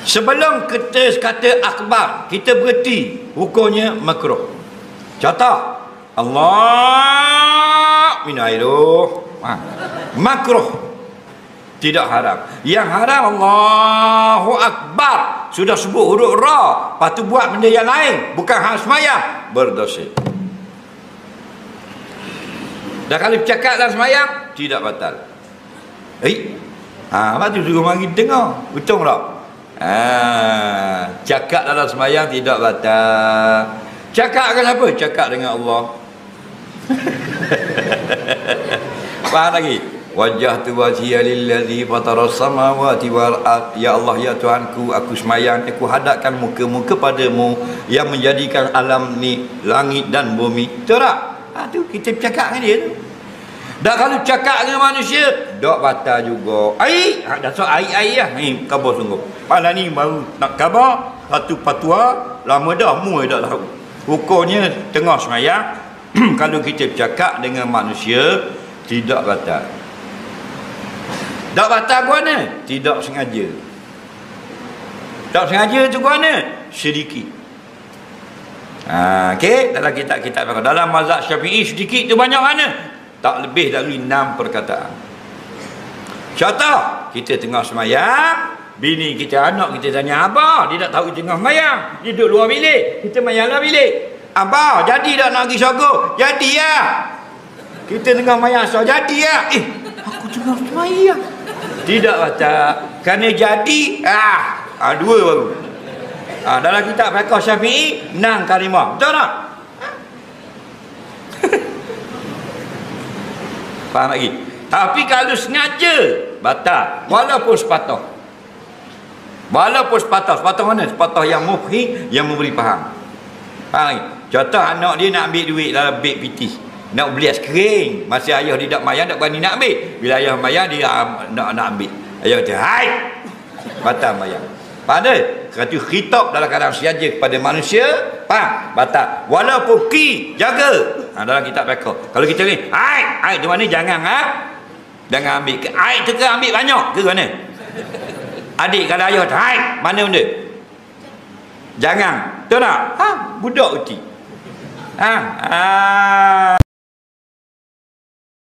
Sebelum kita kata akbar, kita berhenti, hukumnya makruh. Contoh, Allah minairuh, makruh, tidak haram. Yang haram Allahu akbar, sudah sebut huruf ra, lepas tu buat benda yang lain bukan hak sembahyang, berdosa. Dah kalau bercakap dalam sembahyang tidak batal. Lepas tu suruh mari dengar, betul tak? Cakap dalam sembahyang tidak batal. Cakap dengan siapa? Cakap dengan Allah. Faham lagi? Wajjahtu wajhiya lillazi fataras samawati wal ard. Ya Allah, ya Tuhanku, aku sembahyang, aku hadapkan muka-muka padamu yang menjadikan alam ni, langit dan bumi. Betul tak? Tu kita bercakap dengan dia tu. Dah kalau cakap dengan manusia, tak batal juga. Dah so air lah. Khabar sungguh. Malam ni baru nak khabar, satu patwa, lama dah, mu dah tahu. Hukumnya tengah sembahyang, kalau kita bercakap dengan manusia, tidak batal. Tak batal ke mana? Tidak sengaja. Tak sengaja tu ke mana? Sedikit. Okey, dalam kitab-kitab, dalam mazhab Syafi'i sedikit tu banyak mana? Tak lebih dari 6 perkataan. Contoh, kita tengah semayang, bini kita, anak kita tanya, abah, dia tak tahu kita tengah semayang, dia duduk luar bilik, kita semayang dalam bilik. Abah, jadi tak nak pergi syurga? Jadi lah. Kita tengah semayang, so jadi lah. Aku tengah semayang. Tidak batal. Kerana jadi, dua baru. Dalam kitab fiqh Syafi'i 6 kalimah. Betul tak? Faham lagi? Tapi kalau sengaja, batal. Walaupun sepatah. Walaupun sepatah. Sepatah mana? Sepatah yang mufhim, yang memberi faham. Faham lagi? Contoh, anak dia nak ambil duit dalam beg pitih, nak beli aiskrim. Masih ayah dia tak mayang, tak berani nak ambil. Bila ayah mayang, dia nak ambil. Ayah kata, hai, batal mayang. Faham tak? Kerana khitab dalam keadaan sengaja kepada manusia, faham? Batal. Walaupun ki, jaga. Dalam kitab fiqh. Kalau kita ni, hai tu mana, jangan jangan ambil. Hai tu ke ambil banyak ke mana? Adik kalau ayah, hai, mana benda? Jangan. Betul tak? Budak uti.